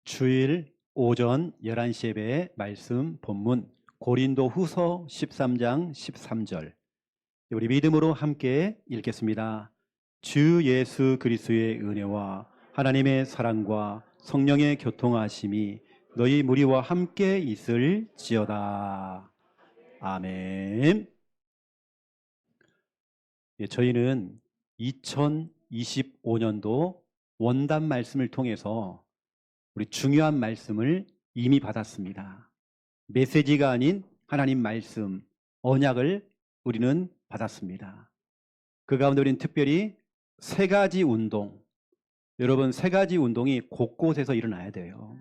주일 오전 11시 예배의 말씀 본문 고린도후서 13장 13절 우리 믿음으로 함께 읽겠습니다. 주 예수 그리스도의 은혜와 하나님의 사랑과 성령의 교통하심이 너희 무리와 함께 있을지어다. 아멘. 저희는 2025년도 원단 말씀을 통해서 우리 중요한 말씀을 이미 받았습니다. 메시지가 아닌 하나님 말씀, 언약을 우리는 받았습니다. 그 가운데 우리는 특별히 세 가지 운동, 여러분 세 가지 운동이 곳곳에서 일어나야 돼요.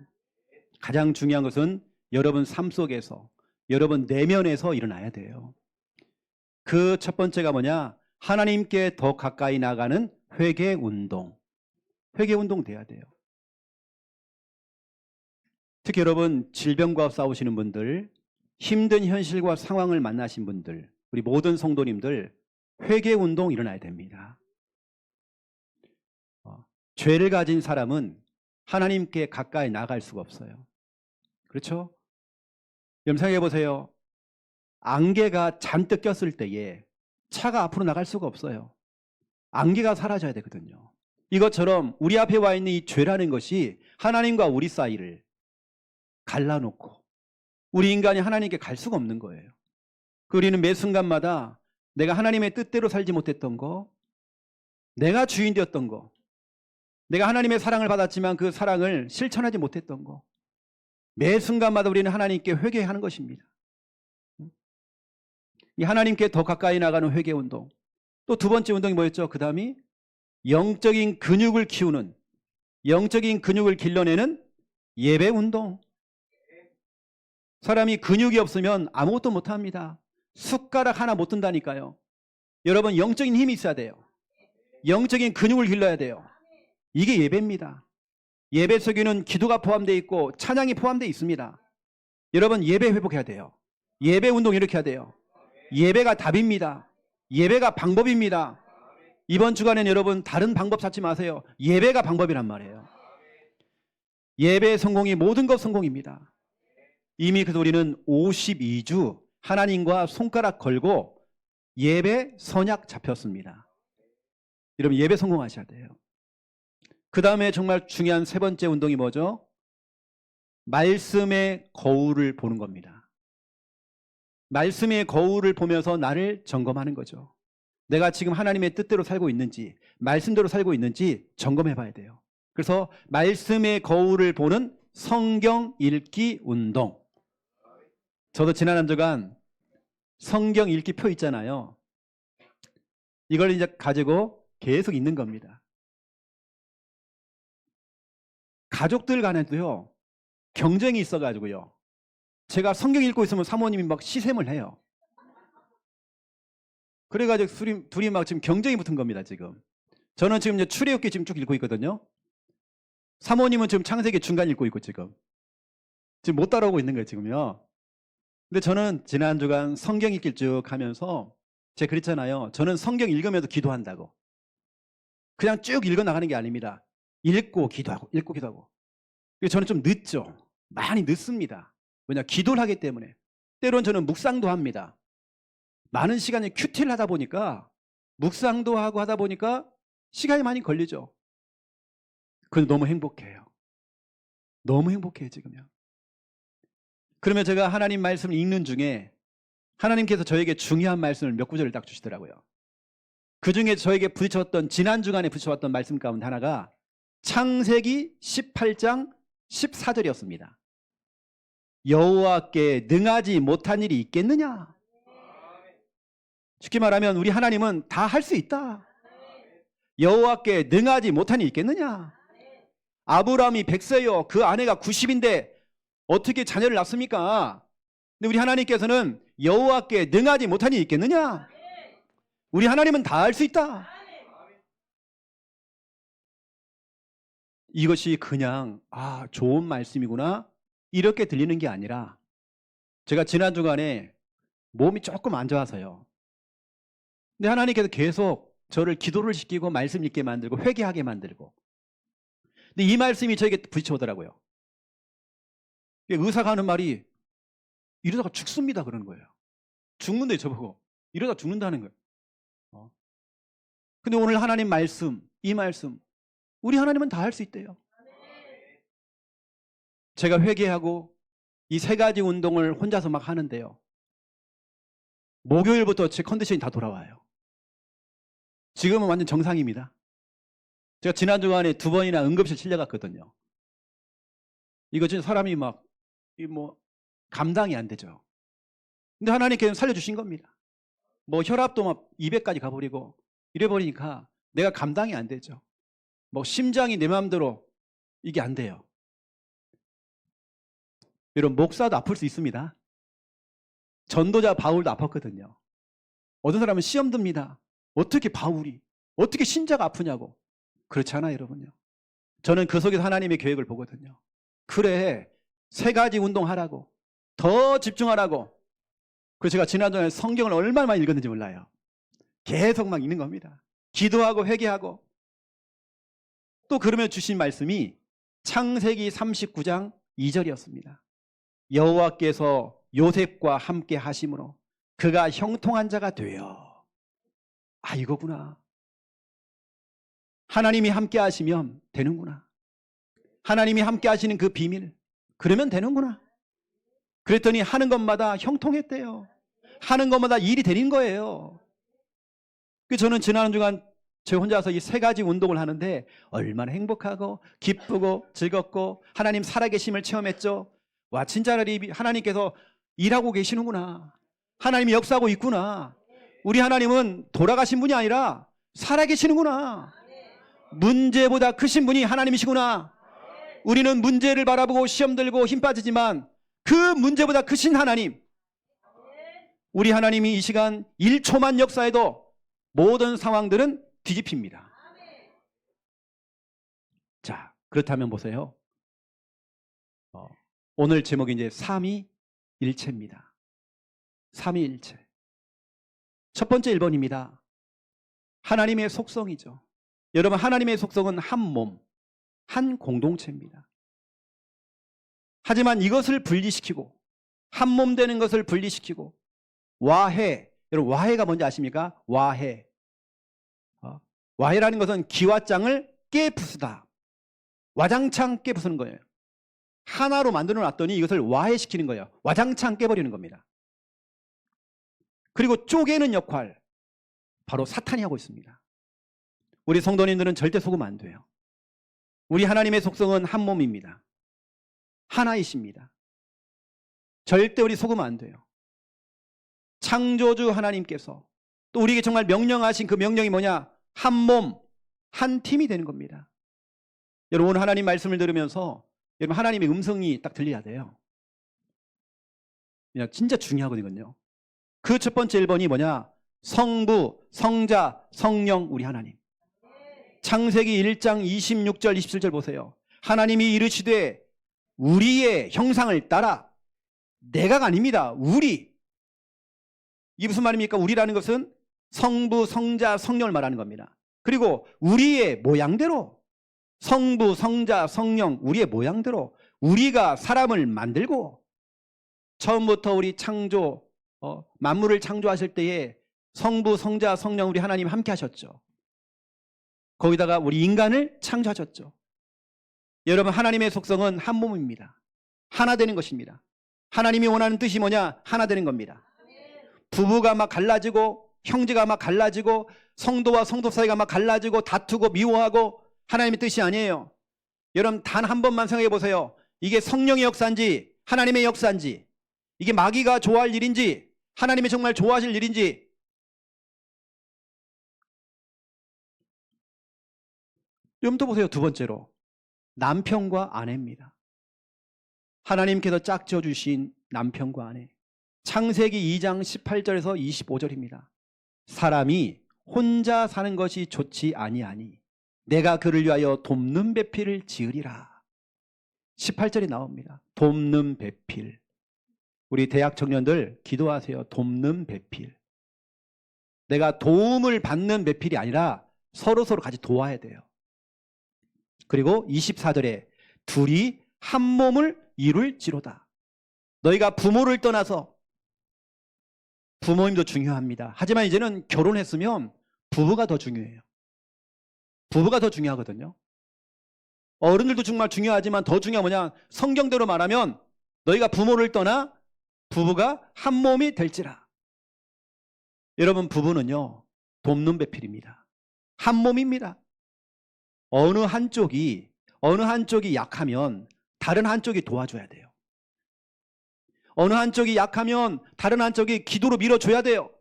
가장 중요한 것은 여러분 삶 속에서, 여러분 내면에서 일어나야 돼요. 그 첫 번째가 뭐냐? 하나님께 더 가까이 나가는 회개 운동. 회개 운동 돼야 돼요. 특히 여러분 질병과 싸우시는 분들, 힘든 현실과 상황을 만나신 분들, 우리 모든 성도님들 회개 운동 일어나야 됩니다. 죄를 가진 사람은 하나님께 가까이 나갈 수가 없어요. 그렇죠? 염상해 보세요. 안개가 잔뜩 꼈을 때에 차가 앞으로 나갈 수가 없어요. 안개가 사라져야 되거든요. 이것처럼 우리 앞에 와 있는 이 죄라는 것이 하나님과 우리 사이를 갈라놓고 우리 인간이 하나님께 갈 수가 없는 거예요. 우리는 매 순간마다 내가 하나님의 뜻대로 살지 못했던 거, 내가 주인 되었던 거, 내가 하나님의 사랑을 받았지만 그 사랑을 실천하지 못했던 거, 매 순간마다 우리는 하나님께 회개하는 것입니다. 이 하나님께 더 가까이 나가는 회개 운동. 또 두 번째 운동이 뭐였죠? 그 다음이 영적인 근육을 키우는, 영적인 근육을 길러내는 예배 운동. 사람이 근육이 없으면 아무것도 못합니다. 숟가락 하나 못 든다니까요. 여러분 영적인 힘이 있어야 돼요. 영적인 근육을 길러야 돼요. 이게 예배입니다. 예배 속에는 기도가 포함되어 있고 찬양이 포함되어 있습니다. 여러분 예배 회복해야 돼요. 예배 운동 이렇게 해야 돼요. 예배가 답입니다. 예배가 방법입니다. 이번 주간엔 여러분 다른 방법 찾지 마세요. 예배가 방법이란 말이에요. 예배의 성공이 모든 것 성공입니다. 이미 그래서 우리는 52주 하나님과 손가락 걸고 예배 선약 잡혔습니다. 여러분 예배 성공하셔야 돼요. 그 다음에 정말 중요한 세 번째 운동이 뭐죠? 말씀의 거울을 보는 겁니다. 말씀의 거울을 보면서 나를 점검하는 거죠. 내가 지금 하나님의 뜻대로 살고 있는지, 말씀대로 살고 있는지 점검해 봐야 돼요. 그래서 말씀의 거울을 보는 성경 읽기 운동. 저도 지난 한 주간 성경 읽기 표 있잖아요. 이걸 이제 가지고 계속 읽는 겁니다. 가족들 간에도요, 경쟁이 있어가지고요. 제가 성경 읽고 있으면 사모님이 막 시샘을 해요. 그래가지고 둘이 막 지금 경쟁이 붙은 겁니다, 지금. 저는 지금 이제 출애굽기 지금 쭉 읽고 있거든요. 사모님은 지금 창세기 중간 읽고 있고 지금 못 따라오고 있는 거예요, 지금요. 근데 저는 지난 주간 성경 읽기를 쭉 하면서 제가 그랬잖아요. 저는 성경 읽으면서 기도한다고. 그냥 쭉 읽어 나가는 게 아닙니다. 읽고 기도하고 읽고 기도하고. 저는 좀 늦죠. 많이 늦습니다. 왜냐? 기도를 하기 때문에. 때로는 저는 묵상도 합니다. 많은 시간이 큐티를 하다 보니까 묵상도 하고 하다 보니까 시간이 많이 걸리죠. 그런데 너무 행복해요. 너무 행복해요, 지금요. 그러면 제가 하나님 말씀을 읽는 중에 하나님께서 저에게 중요한 말씀을 몇 구절을 딱 주시더라고요. 그 중에 저에게 부딪혔던, 지난 주간에 부딪혀왔던 말씀 가운데 하나가 창세기 18장 14절이었습니다. 여호와께 능하지 못한 일이 있겠느냐? 쉽게 말하면 우리 하나님은 다 할 수 있다. 여호와께 능하지 못한 일이 있겠느냐? 아브라함이 100세요. 그 아내가 90인데 어떻게 자녀를 낳습니까? 근데 우리 하나님께서는 여호와께 능하지 못한 일이 있겠느냐? 우리 하나님은 다 할 수 있다. 이것이 그냥 좋은 말씀이구나 이렇게 들리는 게 아니라, 제가 지난 주간에 몸이 조금 안 좋아서요. 근데 하나님께서 계속 저를 기도를 시키고 말씀 읽게 만들고 회개하게 만들고, 근데 이 말씀이 저에게 부딪혀오더라고요. 의사가 하는 말이 이러다가 죽습니다 그러는 거예요. 죽는데 저보고 이러다 죽는다는 거예요. 근데 오늘 하나님 말씀, 이 말씀 우리 하나님은 다 할 수 있대요. 제가 회개하고 이 세 가지 운동을 혼자서 막 하는데요. 목요일부터 제 컨디션이 다 돌아와요. 지금은 완전 정상입니다. 제가 지난 주간에 2번이나 응급실 실려갔거든요. 이거 진짜 사람이 막 감당이 안 되죠. 근데 하나님께서 살려주신 겁니다. 뭐 혈압도 막 200까지 가버리고 이래버리니까 내가 감당이 안 되죠. 뭐 심장이 내 마음대로 이게 안 돼요. 여러분 목사도 아플 수 있습니다. 전도자 바울도 아팠거든요. 어떤 사람은 시험 듭니다. 어떻게 바울이, 어떻게 신자가 아프냐고. 그렇잖아요 여러분요. 저는 그 속에서 하나님의 계획을 보거든요. 그래, 세 가지 운동하라고, 더 집중하라고. 그래서 제가 지난주에 성경을 얼마나 많이 읽었는지 몰라요. 계속 막 읽는 겁니다. 기도하고 회개하고. 또 그러면 주신 말씀이 창세기 39장 2절이었습니다. 여호와께서 요셉과 함께 하심으로 그가 형통한 자가 되어. 아, 이거구나. 하나님이 함께 하시면 되는구나. 하나님이 함께 하시는 그 비밀, 그러면 되는구나. 그랬더니 하는 것마다 형통했대요. 하는 것마다 일이 되는 거예요. 저는 지난 주간 저 혼자서 이 세 가지 운동을 하는데 얼마나 행복하고 기쁘고 즐겁고 하나님 살아계심을 체험했죠. 와, 진짜 하나님께서 일하고 계시는구나. 하나님이 역사하고 있구나. 우리 하나님은 돌아가신 분이 아니라 살아계시는구나. 문제보다 크신 분이 하나님이시구나. 우리는 문제를 바라보고 시험 들고 힘 빠지지만 그 문제보다 크신 하나님, 우리 하나님이 이 시간 1초만 역사해도 모든 상황들은 뒤집힙니다. 자, 그렇다면 보세요. 오늘 제목이 이제 삼위일체입니다. 삼위일체. 첫 번째 1번입니다. 하나님의 속성이죠. 여러분, 하나님의 속성은 한 몸, 한 공동체입니다. 하지만 이것을 분리시키고, 한 몸 되는 것을 분리시키고, 와해. 여러분, 와해가 뭔지 아십니까? 와해. 와해라는 것은 기와장을 깨부수다. 와장창 깨부수는 거예요. 하나로 만들어 놨더니 이것을 와해시키는 거예요. 와장창 깨버리는 겁니다. 그리고 쪼개는 역할, 바로 사탄이 하고 있습니다. 우리 성도님들은 절대 속으면 안 돼요. 우리 하나님의 속성은 한 몸입니다. 하나이십니다. 절대 우리 속으면 안 돼요. 창조주 하나님께서 또 우리에게 정말 명령하신 그 명령이 뭐냐? 한 몸, 한 팀이 되는 겁니다. 여러분, 오늘 하나님 말씀을 들으면서 여러분 하나님의 음성이 딱 들려야 돼요. 진짜 중요하거든요. 그 첫 번째 1번이 뭐냐? 성부, 성자, 성령, 우리 하나님. 창세기 1장 26절 27절 보세요. 하나님이 이르시되 우리의 형상을 따라. 내가가 아닙니다. 우리. 이게 무슨 말입니까? 우리라는 것은 성부, 성자, 성령을 말하는 겁니다. 그리고 우리의 모양대로, 성부, 성자, 성령, 우리의 모양대로 우리가 사람을 만들고, 처음부터 우리 창조, 만물을 창조하실 때에 성부, 성자, 성령, 우리 하나님 함께 하셨죠. 거기다가 우리 인간을 창조하셨죠. 여러분, 하나님의 속성은 한 몸입니다. 하나 되는 것입니다. 하나님이 원하는 뜻이 뭐냐? 하나 되는 겁니다. 부부가 막 갈라지고, 형제가 막 갈라지고, 성도와 성도 사이가 막 갈라지고, 다투고, 미워하고, 하나님의 뜻이 아니에요. 여러분, 단 한 번만 생각해 보세요. 이게 성령의 역사인지 하나님의 역사인지, 이게 마귀가 좋아할 일인지 하나님이 정말 좋아하실 일인지. 좀 더 보세요. 두 번째로, 남편과 아내입니다. 하나님께서 짝지어 주신 남편과 아내. 창세기 2장 18절에서 25절입니다. 사람이 혼자 사는 것이 좋지 아니하니 내가 그를 위하여 돕는 배필을 지으리라. 18절이 나옵니다. 돕는 배필. 우리 대학 청년들 기도하세요. 돕는 배필. 내가 도움을 받는 배필이 아니라 서로서로 같이 도와야 돼요. 그리고 24절에 둘이 한 몸을 이룰지로다. 너희가 부모를 떠나서, 부모님도 중요합니다. 하지만 이제는 결혼했으면 부부가 더 중요해요. 부부가 더 중요하거든요. 어른들도 정말 중요하지만 더 중요한 뭐냐, 성경대로 말하면 너희가 부모를 떠나 부부가 한 몸이 될지라. 여러분, 부부는요 돕는 배필입니다. 한 몸입니다. 어느 한쪽이 약하면 다른 한쪽이 도와줘야 돼요. 어느 한쪽이 약하면 다른 한쪽이 기도로 밀어줘야 돼요.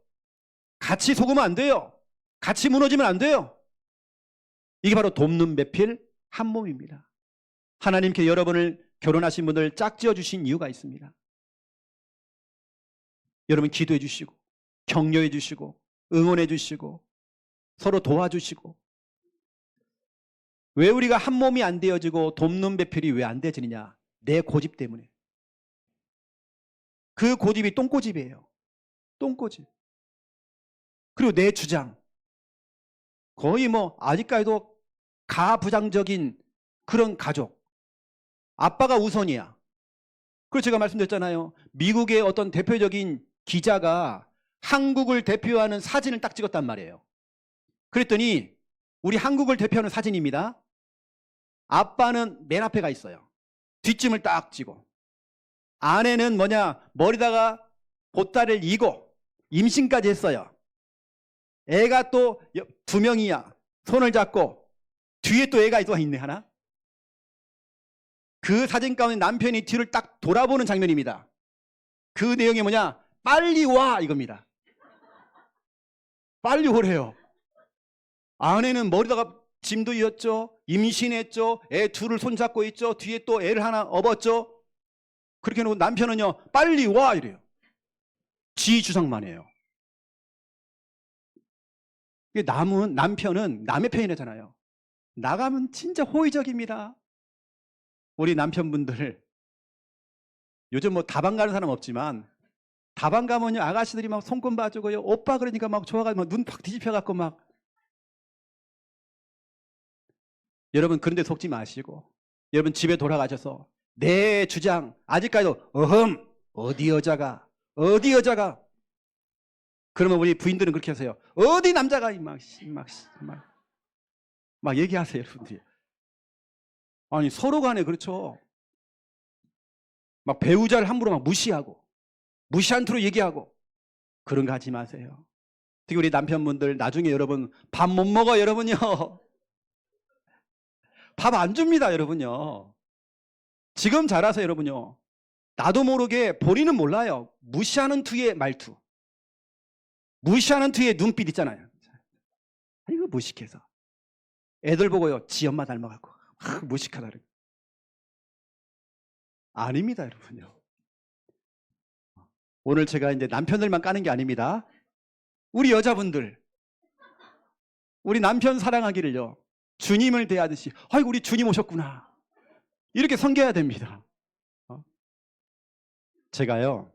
같이 속으면 안 돼요. 같이 무너지면 안 돼요. 이게 바로 돕는 배필 한 몸입니다. 하나님께 여러분을, 결혼하신 분들 짝지어 주신 이유가 있습니다. 여러분 기도해 주시고 격려해 주시고 응원해 주시고 서로 도와주시고. 왜 우리가 한 몸이 안 되어지고 돕는 배필이 왜 안 되어지느냐? 내 고집 때문에. 그 고집이 똥고집이에요. 똥고집. 그리고 내 주장. 거의 뭐 아직까지도 가부장적인 그런 가족. 아빠가 우선이야. 그래서 제가 말씀드렸잖아요. 미국의 어떤 대표적인 기자가 한국을 대표하는 사진을 딱 찍었단 말이에요. 그랬더니 우리 한국을 대표하는 사진입니다. 아빠는 맨 앞에 가 있어요. 뒷짐을 딱 쥐고. 아내는 뭐냐, 머리다가 보따리를 이고 임신까지 했어요. 애가 또 2명이야. 손을 잡고 뒤에 또 애가 또 있네, 하나. 그 사진 가운데 남편이 뒤를 딱 돌아보는 장면입니다. 그 내용이 뭐냐, 빨리 와 이겁니다. 빨리 오래요. 아내는 머리다가 짐도 이었죠. 임신했죠. 애 둘을 손잡고 있죠. 뒤에 또 애를 하나 업었죠. 그렇게 해놓고 남편은요, 빨리 와 이래요. 지 주장만 해요. 남편은 남의 편이잖아요. 나가면 진짜 호의적입니다. 우리 남편분들 요즘 뭐 다방 가는 사람 없지만 다방 가면요 아가씨들이 막 손금 봐주고요, 오빠 그러니까 막 좋아가지고 눈 팍 뒤집혀갖고 막. 여러분 그런데 속지 마시고 여러분 집에 돌아가셔서 내 주장 아직까지도 어디 여자가 그러면 우리 부인들은 그렇게 하세요. 어디 남자가 막 얘기하세요, 여러분들이. 아니 서로 간에 그렇죠. 막 배우자를 함부로 막 무시하고 무시한 투로 얘기하고 그런 거 하지 마세요. 특히 우리 남편분들 나중에 여러분 밥 못 먹어요, 여러분요. 밥 안 줍니다, 여러분요. 지금 잘하세요, 여러분요. 나도 모르게 본인은 몰라요. 무시하는 투의 말투, 무시하는 투의 눈빛 있잖아요. 이거 무식해서 애들 보고요, 지 엄마 닮아갖고 무식하다. 아닙니다, 여러분요. 오늘 제가 이제 남편들만 까는 게 아닙니다. 우리 여자분들, 우리 남편 사랑하기를요, 주님을 대하듯이, 아이고 우리 주님 오셨구나, 이렇게 섬겨야 됩니다. 제가요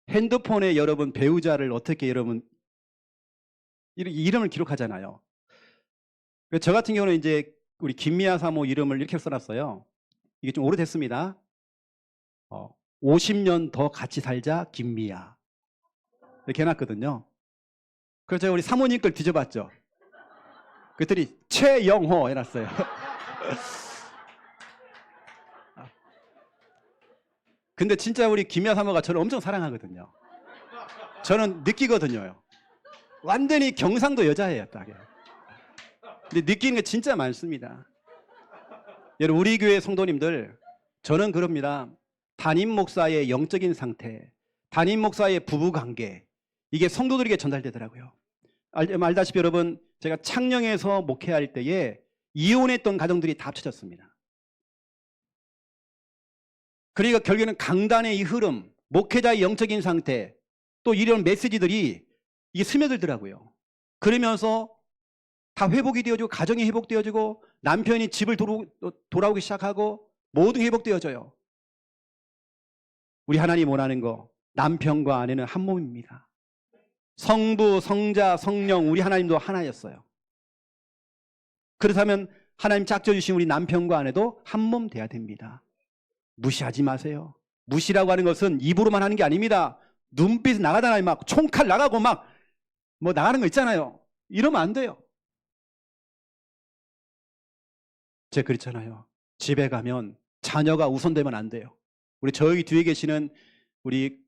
핸드폰에 여러분 배우자를 어떻게 여러분 이름을 기록하잖아요. 저 같은 경우는 이제 우리 김미아 사모 이름을 이렇게 써놨어요. 이게 좀 오래됐습니다. 50년 더 같이 살자 김미아 이렇게 해놨거든요. 그래서 제가 우리 사모님 걸 뒤져봤죠. 그랬더니 최영호 해놨어요. 근데 진짜 우리 김미아 사모가 저를 엄청 사랑하거든요. 저는 느끼거든요. 완전히 경상도 여자예요, 딱. 근데 느끼는 게 진짜 많습니다. 여러분 우리 교회 성도님들, 저는 그럽니다. 담임 목사의 영적인 상태, 담임 목사의 부부관계, 이게 성도들에게 전달되더라고요. 알다시피 여러분, 제가 창녕에서 목회할 때에 이혼했던 가정들이 다 합쳐졌습니다. 그러니까 결국에는 강단의 이 흐름, 목회자의 영적인 상태, 또 이런 메시지들이 이게 스며들더라고요. 그러면서 다 회복이 되어지고, 가정이 회복되어지고, 남편이 집을 돌아오기 시작하고, 모든 회복되어져요. 우리 하나님 원하는 거, 남편과 아내는 한 몸입니다. 성부, 성자, 성령, 우리 하나님도 하나였어요. 그렇다면 하나님 짝져 주신 우리 남편과 아내도 한 몸 돼야 됩니다. 무시하지 마세요. 무시라고 하는 것은 입으로만 하는 게 아닙니다. 눈빛 나가잖아요. 막 총칼 나가고 막 뭐 나가는 거 있잖아요. 이러면 안 돼요. 제가 그랬잖아요. 집에 가면 자녀가 우선되면 안 돼요. 우리 저희 뒤에 계시는 우리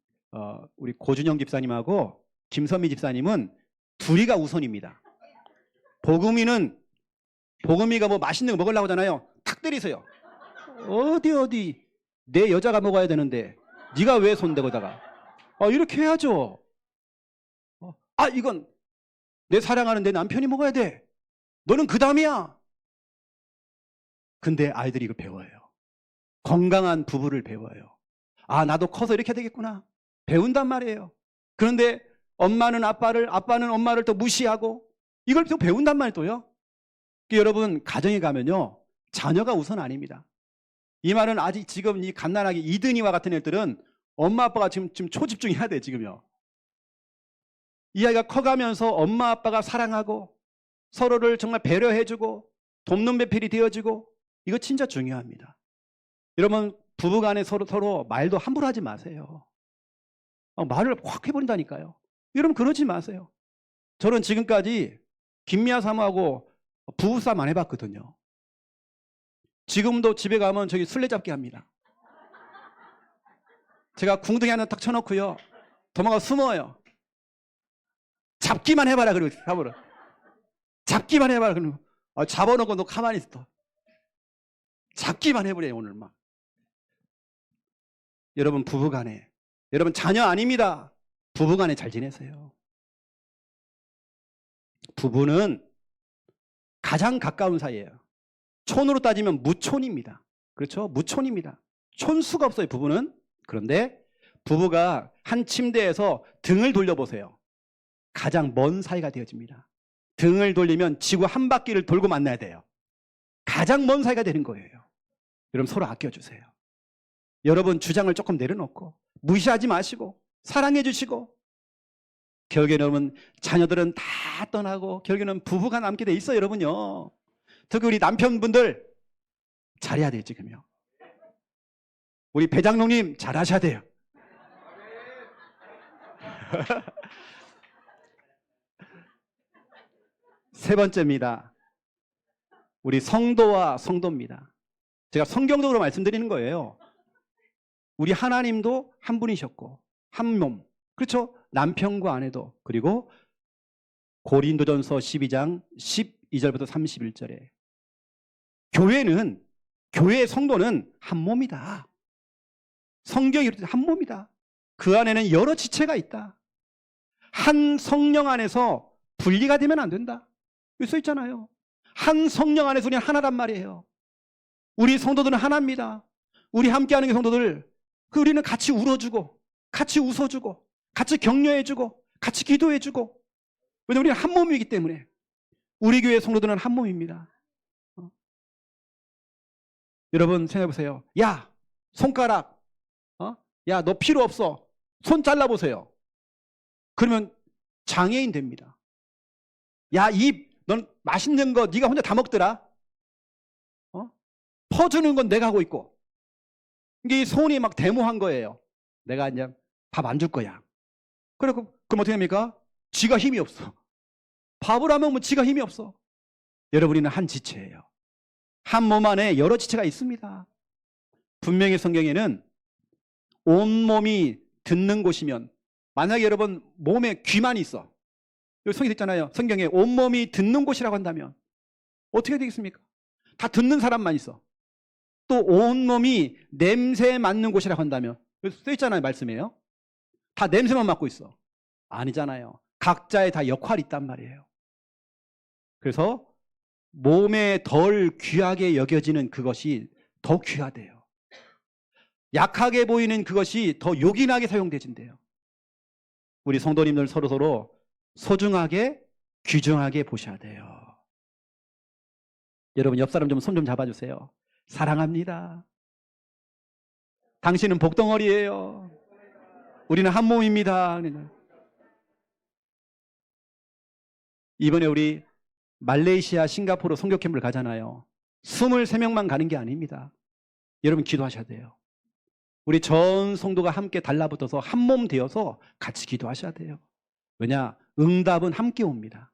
고준영 집사님하고 김선미 집사님은 둘이가 우선입니다. 복음이가 뭐 맛있는 거 먹으려고 하잖아요. 탁 때리세요. 어디 내 여자가 먹어야 되는데 네가 왜 손대고다가 이렇게 해야죠. 이건 내 사랑하는 내 남편이 먹어야 돼. 너는 그 다음이야. 근데 아이들이 이걸 배워요. 건강한 부부를 배워요. 나도 커서 이렇게 되겠구나. 배운단 말이에요. 그런데 엄마는 아빠는 엄마를 또 무시하고 이걸 또 배운단 말이에요. 또요. 여러분 가정에 가면요. 자녀가 우선 아닙니다. 이 말은 아직 지금 이 갓난아기 이든이와 같은 애들은 엄마 아빠가 지금 초집중해야 돼 지금요. 이 아이가 커가면서 엄마 아빠가 사랑하고 서로를 정말 배려해주고 돕는 배필이 되어지고 이거 진짜 중요합니다. 여러분 부부간에 서로 말도 함부로 하지 마세요. 말을 확 해버린다니까요. 여러분 그러지 마세요. 저는 지금까지 김미아 사모하고 부부싸움 안 해봤거든요. 지금도 집에 가면 저기 술래잡기 합니다. 제가 궁둥이 하나 딱 쳐놓고요. 도망가 숨어요. 잡기만 해봐라 그러고 잡으러. 잡기만 해봐라 그러면 잡아놓고 너 가만히 있어. 잡기만 해버려요 오늘 막. 여러분 부부간에 여러분 자녀 아닙니다. 부부간에 잘 지내세요. 부부는 가장 가까운 사이예요. 촌으로 따지면 무촌입니다. 그렇죠? 무촌입니다. 촌수가 없어요 부부는. 그런데 부부가 한 침대에서 등을 돌려보세요. 가장 먼 사이가 되어집니다. 등을 돌리면 지구 한 바퀴를 돌고 만나야 돼요. 가장 먼 사이가 되는 거예요. 여러분 서로 아껴주세요. 여러분 주장을 조금 내려놓고 무시하지 마시고 사랑해 주시고 결국에는 여러분 자녀들은 다 떠나고 결국에는 부부가 남게 돼 있어요 여러분요. 특히 우리 남편분들 잘해야 돼요 지금요. 우리 배장로님 잘하셔야 돼요. 세 번째입니다. 우리 성도와 성도입니다. 제가 성경적으로 말씀드리는 거예요. 우리 하나님도 한 분이셨고 한 몸. 그렇죠? 남편과 아내도. 그리고 고린도전서 12장 12절부터 31절에 교회의 성도는 한 몸이다. 성경이 이렇게 한 몸이다. 그 안에는 여러 지체가 있다. 한 성령 안에서 분리가 되면 안 된다. 여기 써 있잖아요. 한 성령 안에서 우리는 하나란 말이에요. 우리 성도들은 하나입니다. 우리 함께하는 성도들 우리는 같이 울어주고 같이 웃어주고 같이 격려해주고 같이 기도해주고 왜냐하면 우리는 한 몸이기 때문에 우리 교회 성도들은 한 몸입니다. 여러분 생각해보세요. 야 손가락 야 너 필요 없어. 손 잘라보세요. 그러면 장애인 됩니다. 야 입 넌 맛있는 거 네가 혼자 다 먹더라. 퍼주는 건 내가 하고 있고 이게 손이 막 데모한 거예요. 내가 이제 밥 안 줄 거야. 그럼 어떻게 됩니까? 지가 힘이 없어. 밥을 안 먹으면 지가 힘이 없어. 여러분이는 한 지체예요. 한 몸 안에 여러 지체가 있습니다. 분명히 성경에는 온몸이 듣는 곳이면 만약에 여러분 몸에 귀만 있어. 여기 성경에 있잖아요. 성경에 온몸이 듣는 곳이라고 한다면 어떻게 되겠습니까? 다 듣는 사람만 있어. 또 온몸이 냄새 맡는 곳이라고 한다면 여기 써 있잖아요. 말씀이에요. 다 냄새만 맡고 있어. 아니잖아요. 각자의 다 역할이 있단 말이에요. 그래서 몸에 덜 귀하게 여겨지는 그것이 더 귀하대요. 약하게 보이는 그것이 더 요긴하게 사용되진대요. 우리 성도님들 서로 소중하게 귀중하게 보셔야 돼요. 여러분 옆 사람 좀 손 좀 잡아주세요. 사랑합니다. 당신은 복덩어리예요. 우리는 한 몸입니다. 이번에 우리 말레이시아, 싱가포르 선교 캠프를 가잖아요. 23명만 가는 게 아닙니다. 여러분 기도하셔야 돼요. 우리 전 성도가 함께 달라붙어서 한 몸 되어서 같이 기도하셔야 돼요. 왜냐? 응답은 함께 옵니다.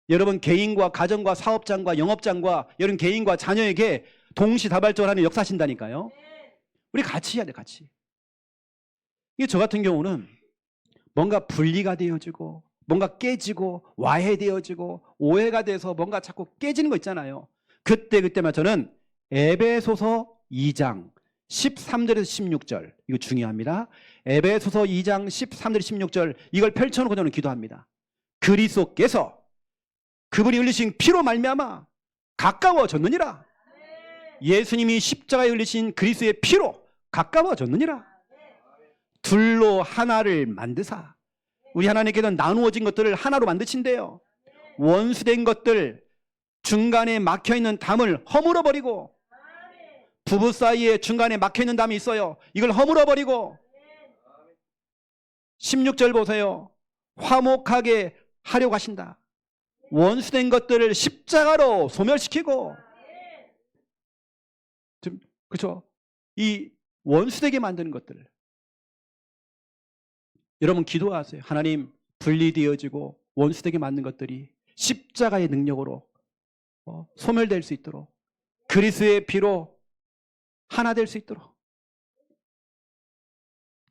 여러분 개인과 가정과 사업장과 영업장과 여러분 개인과 자녀에게 동시다발적으로 하는 역사하신다니까요. 우리 같이 해야 돼, 같이. 이게 저 같은 경우는 뭔가 분리가 되어지고 뭔가 깨지고 와해되어지고 오해가 돼서 뭔가 자꾸 깨지는 거 있잖아요. 그때마다 저는 에베소서 2장 13절에서 16절, 이거 중요합니다. 에베소서 2장 13절에서 16절 이걸 펼쳐놓고 저는 기도합니다. 그리스도께서 그분이 흘리신 피로 말미암아 가까워졌느니라. 예수님이 십자가에 흘리신 그리스도의 피로 가까워졌느니라. 둘로 하나를 만드사. 우리 하나님께서는 나누어진 것들을 하나로 만드신대요. 원수된 것들, 중간에 막혀있는 담을 허물어버리고, 부부 사이에 중간에 막혀있는 담이 있어요. 이걸 허물어버리고, 16절 보세요. 화목하게 하려고 하신다. 원수된 것들을 십자가로 소멸시키고, 그렇죠? 이 원수되게 만드는 것들. 여러분 기도하세요. 하나님, 분리되어지고 원수되게 만든 것들이 십자가의 능력으로 소멸될 수 있도록, 그리스도의 피로 하나 될 수 있도록.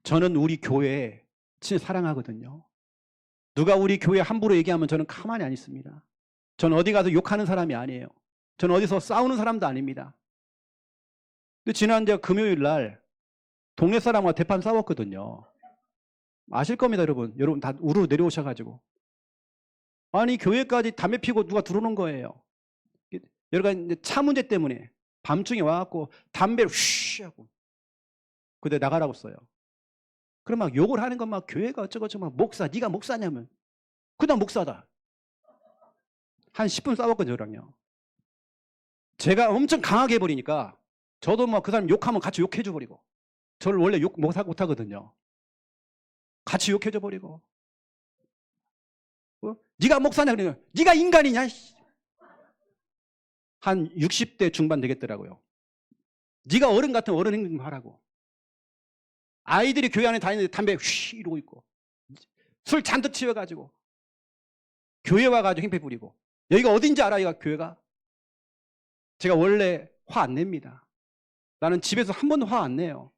저는 우리 교회 진짜 사랑하거든요. 누가 우리 교회 함부로 얘기하면 저는 가만히 안 있습니다. 저는 어디 가서 욕하는 사람이 아니에요. 저는 어디서 싸우는 사람도 아닙니다. 근데 지난 금요일 날 동네 사람과 대판 싸웠거든요. 아실 겁니다, 여러분. 여러분 다 우르르 내려오셔가지고. 아니, 교회까지 담배 피고 누가 들어오는 거예요. 여러 가지 차 문제 때문에 밤중에 와갖고 담배를 휘 하고 그때 나가라고 써요. 그럼 막 욕을 하는 건 막 교회가 어쩌고저쩌고 막 목사, 네가 목사냐면 그냥 목사다. 한 10분 싸웠거든요, 저랑요. 제가 엄청 강하게 해버리니까 저도 막 그 사람 욕하면 같이 욕해줘 버리고, 저를 원래 욕 못하거든요. 같이 욕해줘 버리고, 네가 목사냐 그러면 네가 인간이냐. 한 60대 중반 되겠더라고요. 네가 어른 같은 어른 행동 좀 하라고. 아이들이 교회 안에 다니는데 담배 휘 이러고 있고, 술 잔뜩 치워가지고 교회 와가지고 행패 부리고. 여기가 어딘지 알아? 여기가 교회가? 제가 원래 화 안 냅니다. 나는 집에서 한 번도 화 안 내요.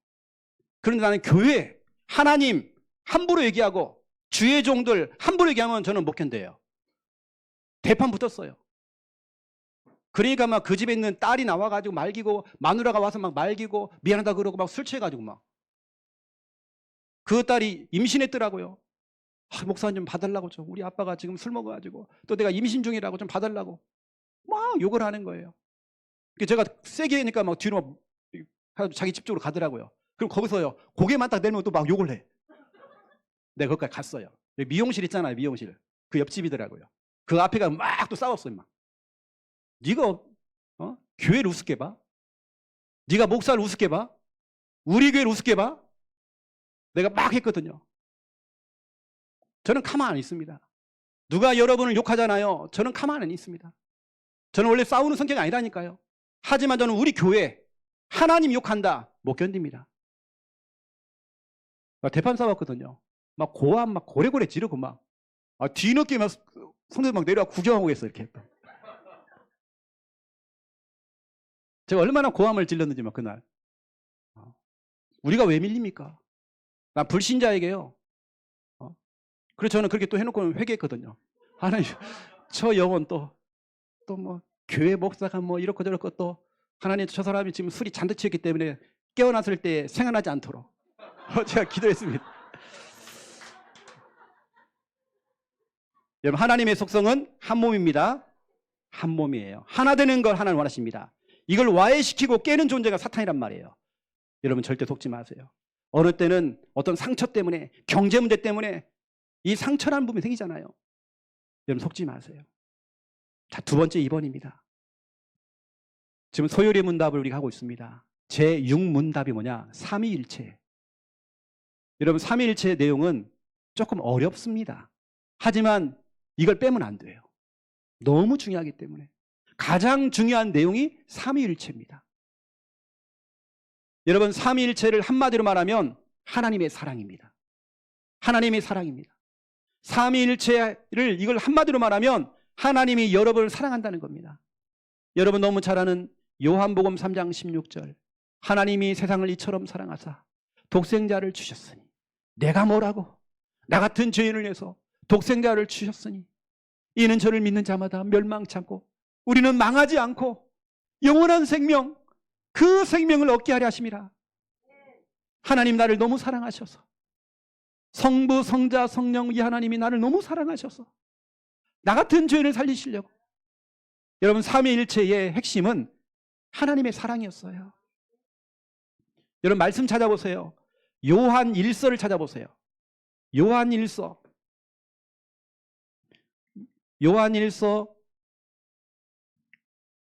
그런데 나는 교회, 하나님 함부로 얘기하고 주의 종들 함부로 얘기하면 저는 못 견뎌요. 대판 붙었어요. 그러니까 막 그 집에 있는 딸이 나와가지고 말기고, 마누라가 와서 막 말기고 미안하다 그러고 막 술 취해가지고 막. 그 딸이 임신했더라고요. 목사님 좀 봐달라고, 좀 우리 아빠가 지금 술 먹어가지고 또 내가 임신 중이라고 좀 봐달라고 막 욕을 하는 거예요. 제가 세게 하니까 막 뒤로 막 자기 집 쪽으로 가더라고요. 그럼 거기서요 고개만 딱 내면 또 막 욕을 해. 내가 거기까지 갔어요. 여기 미용실 있잖아요, 미용실. 그 옆집이더라고요. 그 앞에 가면 막 또 싸웠어요. 막. 네가 교회를 우습게 봐? 네가 목사를 우습게 봐? 우리 교회를 우습게 봐? 내가 막 했거든요. 저는 가만 안 있습니다. 누가 여러분을 욕하잖아요. 저는 가만 안 있습니다. 저는 원래 싸우는 성격이 아니라니까요. 하지만 저는 우리 교회 하나님 욕한다 못 견딥니다. 대판 싸웠거든요. 막 고함 막 고래고래 지르고 막 뒤늦게 막 성도들 막 내려와 구경하고 있어 이렇게. 제가 얼마나 고함을 질렀는지 막 그날. 우리가 왜 밀립니까? 난 불신자에게요. 그래서 저는 그렇게 또 해놓고 회개했거든요. 하나님, 저 영혼 또 뭐 교회 목사가 뭐 이렇고 저렇고 또 하나님 저 사람이 지금 술이 잔뜩 취했기 때문에 깨어났을 때 생각나지 않도록 제가 기도했습니다. 여러분, 하나님의 속성은 한 몸입니다. 한 몸이에요. 하나 되는 걸 하나님 원하십니다. 이걸 와해시키고 깨는 존재가 사탄이란 말이에요. 여러분 절대 속지 마세요. 어느 때는 어떤 상처 때문에, 경제 문제 때문에 이 상처라는 부분이 생기잖아요. 여러분 속지 마세요. 자, 두 번째 2번입니다. 지금 소요리 문답을 우리가 하고 있습니다. 제6문답이 뭐냐? 삼위일체. 여러분 삼위일체의 내용은 조금 어렵습니다. 하지만 이걸 빼면 안 돼요. 너무 중요하기 때문에. 가장 중요한 내용이 삼위일체입니다. 여러분 삼위일체를 한마디로 말하면 하나님의 사랑입니다. 하나님의 사랑입니다. 삼위일체를 이걸 한마디로 말하면 하나님이 여러분을 사랑한다는 겁니다. 여러분 너무 잘 아는 요한복음 3장 16절, 하나님이 세상을 이처럼 사랑하사 독생자를 주셨으니 내가 뭐라고? 나 같은 죄인을 위해서 독생자를 주셨으니 이는 저를 믿는 자마다 멸망치 않고 우리는 망하지 않고 영원한 생명, 그 생명을 얻게 하려 하심이라. 하나님 나를 너무 사랑하셔서, 성부, 성자, 성령 이 하나님이 나를 너무 사랑하셔서 나 같은 죄인을 살리시려고. 여러분 삼위일체의 핵심은 하나님의 사랑이었어요. 여러분 말씀 찾아보세요. 요한 1서를 찾아보세요. 요한 1서. 요한 1서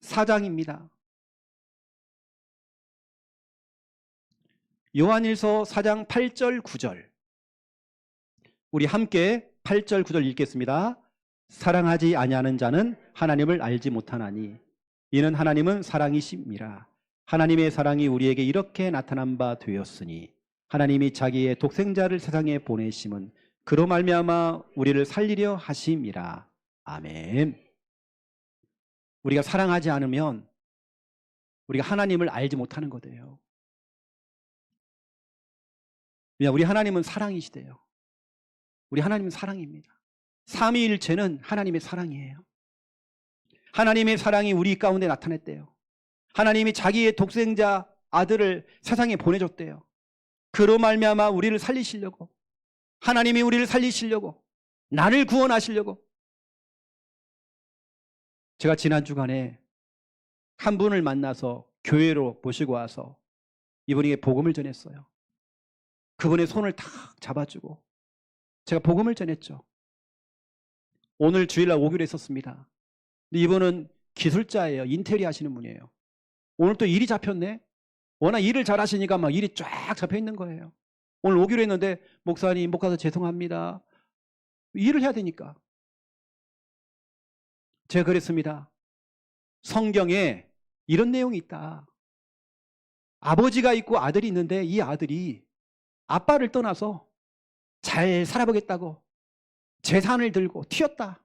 4장입니다. 요한 1서 4장 8절 9절. 우리 함께 8절 9절 읽겠습니다. 사랑하지 아니하는 자는 하나님을 알지 못하나니 이는 하나님은 사랑이심이라. 하나님의 사랑이 우리에게 이렇게 나타난 바 되었으니 하나님이 자기의 독생자를 세상에 보내심은 그로 말미암아 우리를 살리려 하심이라. 아멘. 우리가 사랑하지 않으면 우리가 하나님을 알지 못하는 거예요. 왜냐, 우리 하나님은 사랑이시대요. 우리 하나님은 사랑입니다. 삼위일체는 하나님의 사랑이에요. 하나님의 사랑이 우리 가운데 나타났대요. 하나님이 자기의 독생자 아들을 세상에 보내줬대요. 그로 말미암아 우리를 살리시려고, 하나님이 우리를 살리시려고, 나를 구원하시려고. 제가 지난 주간에 한 분을 만나서 교회로 모시고 와서 이분에게 복음을 전했어요. 그분의 손을 탁 잡아주고 제가 복음을 전했죠. 오늘 주일날 오기로 했었습니다. 근데 이분은 기술자예요. 인테리어 하시는 분이에요. 오늘 또 일이 잡혔네. 워낙 일을 잘 하시니까 막 일이 쫙 잡혀 있는 거예요. 오늘 오기로 했는데 목사님 못 가서 죄송합니다. 일을 해야 되니까. 제가 그랬습니다. 성경에 이런 내용이 있다. 아버지가 있고 아들이 있는데 이 아들이 아빠를 떠나서 잘 살아보겠다고 재산을 들고 튀었다.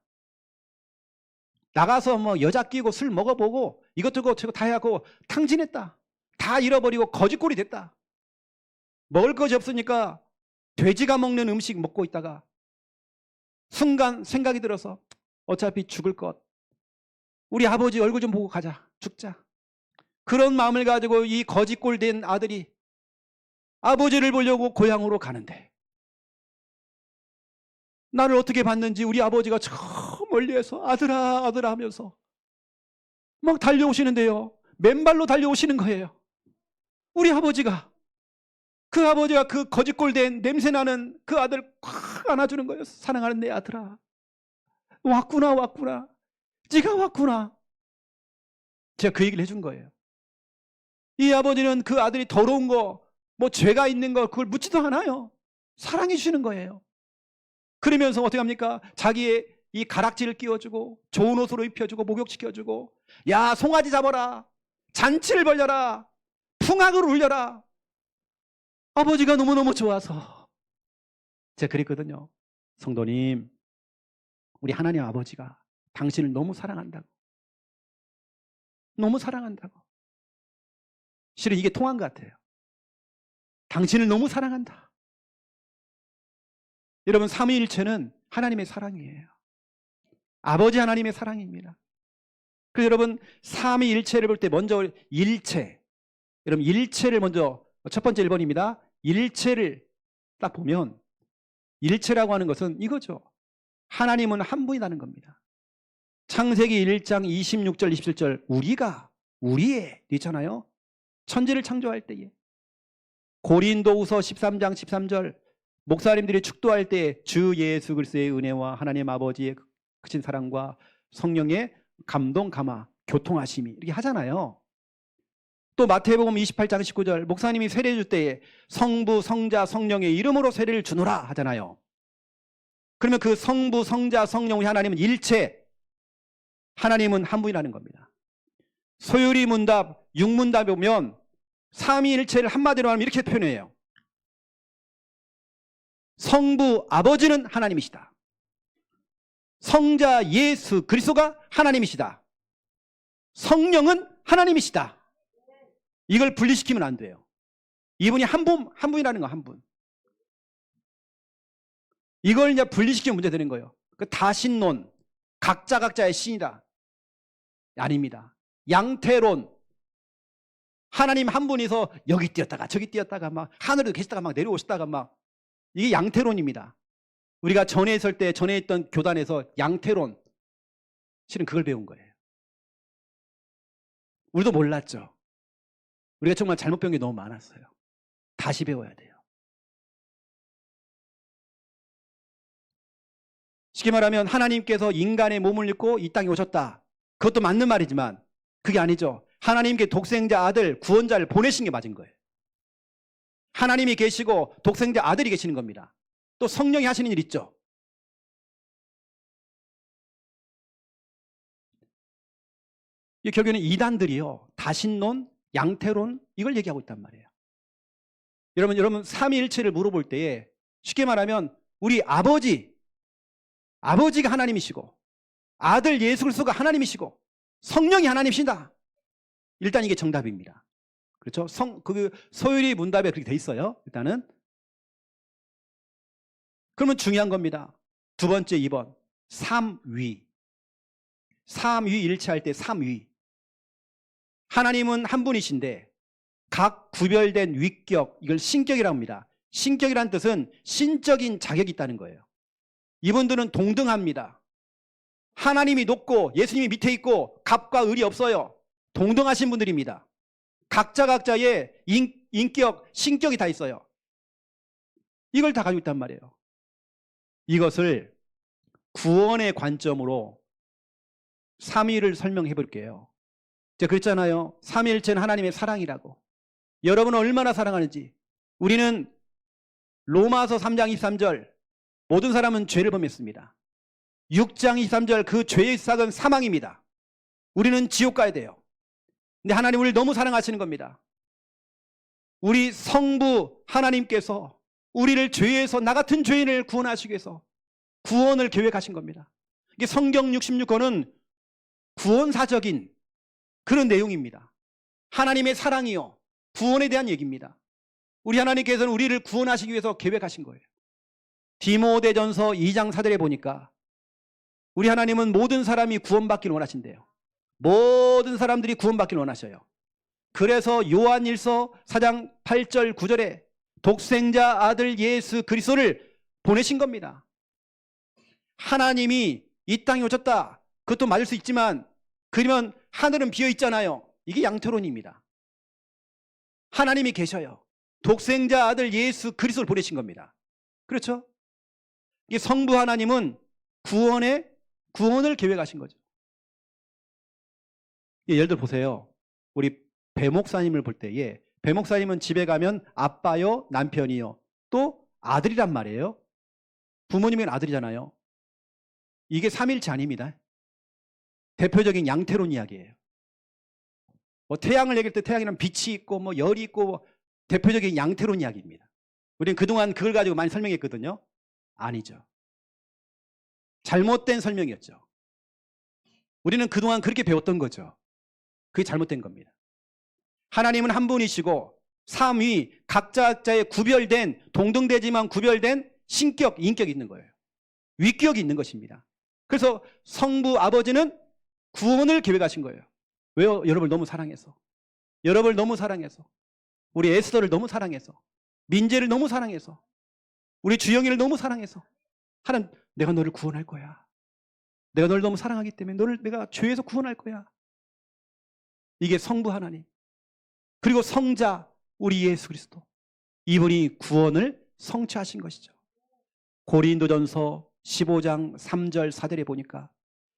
나가서 뭐 여자 끼고 술 먹어보고 이것저것 다 해갖고 탕진했다. 다 잃어버리고 거지꼴이 됐다. 먹을 것이 없으니까 돼지가 먹는 음식 먹고 있다가 순간 생각이 들어서 어차피 죽을 것, 우리 아버지 얼굴 좀 보고 가자. 죽자. 그런 마음을 가지고 이 거지꼴 된 아들이 아버지를 보려고 고향으로 가는데 나를 어떻게 봤는지 우리 아버지가 저 멀리에서 아들아 아들아 하면서 막 달려오시는데요. 맨발로 달려오시는 거예요. 우리 아버지가, 그 아버지가 그 거지꼴 된 냄새나는 그 아들 콱 안아주는 거예요. 사랑하는 내 아들아, 왔구나 왔구나, 네가 왔구나. 제가 그 얘기를 해준 거예요. 이 아버지는 그 아들이 더러운 거, 뭐 죄가 있는 거 그걸 묻지도 않아요. 사랑해 주시는 거예요. 그러면서 어떻게 합니까? 자기의 이 가락지를 끼워주고 좋은 옷으로 입혀주고 목욕시켜주고, 야 송아지 잡아라, 잔치를 벌려라, 풍악을 울려라. 아버지가 너무너무 좋아서 제가 그랬거든요. 성도님, 우리 하나님 아버지가 당신을 너무 사랑한다고, 너무 사랑한다고. 실은 이게 통한 것 같아요. 당신을 너무 사랑한다. 여러분 삼위일체는 하나님의 사랑이에요. 아버지 하나님의 사랑입니다. 그래서 여러분 삼위일체를 볼 때 먼저 일체, 여러분 일체를 먼저, 첫 번째 1번입니다. 일체를 딱 보면 일체라고 하는 것은 이거죠. 하나님은 한 분이라는 겁니다. 창세기 1장 26절 27절 우리가, 우리의 있잖아요. 천지를 창조할 때에, 고린도후서 13장 13절 목사님들이 축도할 때 주 예수 그리스도의 은혜와 하나님 아버지의 크신 사랑과 성령의 감동 감화 교통하심이 이렇게 하잖아요. 또 마태복음 28장 19절 목사님이 세례 줄 때에 성부 성자 성령의 이름으로 세례를 주노라 하잖아요. 그러면 그 성부 성자 성령의 하나님은 일체, 하나님은 한 분이라는 겁니다. 소유리 문답 6문답에 보면 삼위일체를 한마디로 하면 이렇게 표현해요. 성부 아버지는 하나님이시다. 성자 예수 그리스도가 하나님이시다. 성령은 하나님이시다. 이걸 분리시키면 안 돼요. 이분이 한 분이라는 거, 한 분. 이걸 이제 분리시키면 문제 되는 거예요. 그 다신론, 각자의 신이다. 아닙니다. 양태론, 하나님 한 분이서 여기 뛰었다가 저기 뛰었다가 막 하늘에도 계시다가 막 내려오시다가 막, 이게 양태론입니다. 우리가 전에 있을 때 전에 있던 교단에서 양태론, 실은 그걸 배운 거예요. 우리도 몰랐죠. 우리가 정말 잘못 배운 게 너무 많았어요. 다시 배워야 돼요. 쉽게 말하면 하나님께서 인간의 몸을 입고 이 땅에 오셨다. 그것도 맞는 말이지만 그게 아니죠. 하나님께 독생자 아들, 구원자를 보내신 게 맞은 거예요. 하나님이 계시고 독생자 아들이 계시는 겁니다. 또 성령이 하시는 일 있죠. 이 결국에는 이단들이요, 다신론, 양태론, 이걸 얘기하고 있단 말이에요. 여러분 삼위일체를 물어볼 때에 쉽게 말하면 우리 아버지가 하나님이시고 아들 예수 그리스도가 하나님이시고 성령이 하나님이시다. 일단 이게 정답입니다. 그렇죠? 소율이 문답에 그렇게 돼 있어요. 일단은. 그러면 중요한 겁니다. 두 번째 2번. 삼위일체할 때 삼위. 하나님은 한 분이신데 각 구별된 위격, 이걸 신격이라고 합니다. 신격이라는 뜻은 신적인 자격이 있다는 거예요. 이분들은 동등합니다. 하나님이 높고 예수님이 밑에 있고 갑과 을이 없어요. 동등하신 분들입니다. 각자의 인격, 신격이 다 있어요. 이걸 다 가지고 있단 말이에요. 이것을 구원의 관점으로 삼위를 설명해 볼게요. 제가 그랬잖아요. 삼위일체는 하나님의 사랑이라고. 여러분은 얼마나 사랑하는지. 우리는 로마서 3장 23절, 모든 사람은 죄를 범했습니다. 6장 23절, 그 죄의 삭은 사망입니다. 우리는 지옥 가야 돼요. 근데 하나님 우리를 너무 사랑하시는 겁니다. 우리 성부 하나님께서 우리를 죄에서, 나 같은 죄인을 구원하시기 위해서 구원을 계획하신 겁니다. 이게 성경 66권은 구원사적인 그런 내용입니다. 하나님의 사랑이요, 구원에 대한 얘기입니다. 우리 하나님께서는 우리를 구원하시기 위해서 계획하신 거예요. 디모데전서 2장 4절에 보니까 우리 하나님은 모든 사람이 구원받기를 원하신대요. 모든 사람들이 구원받기를 원하셔요. 그래서 요한일서 4장 8절 9절에 독생자 아들 예수 그리스도를 보내신 겁니다. 하나님이 이 땅에 오셨다. 그것도 맞을 수 있지만 그러면 하늘은 비어 있잖아요. 이게 양태론입니다. 하나님이 계셔요. 독생자 아들 예수 그리스도를 보내신 겁니다. 그렇죠? 이 성부 하나님은 구원을 계획하신 거죠. 예를 들어 보세요. 우리 배 목사님을 볼 때에 배 목사님은 집에 가면 아빠요, 남편이요, 또 아들이란 말이에요. 부모님은 아들이잖아요. 이게 삼일체 아닙니다. 대표적인 양태론 이야기예요. 뭐 태양을 얘기할 때 태양이란 빛이 있고 뭐 열이 있고 뭐 대표적인 양태론 이야기입니다. 우리는 그동안 그걸 가지고 많이 설명했거든요. 아니죠. 잘못된 설명이었죠. 우리는 그동안 그렇게 배웠던 거죠. 그게 잘못된 겁니다. 하나님은 한 분이시고 삼위, 각자의 구별된, 동등되지만 구별된 신격, 인격이 있는 거예요. 위격이 있는 것입니다. 그래서 성부 아버지는 구원을 계획하신 거예요. 왜요? 여러분을 너무 사랑해서. 여러분을 너무 사랑해서. 우리 에스더를 너무 사랑해서. 민재를 너무 사랑해서. 우리 주영이를 너무 사랑해서. 하나님, 내가 너를 구원할 거야. 내가 너를 너무 사랑하기 때문에 너를 내가 죄에서 구원할 거야. 이게 성부 하나님. 그리고 성자 우리 예수 그리스도. 이분이 구원을 성취하신 것이죠. 고린도전서 15장 3절 4절에 보니까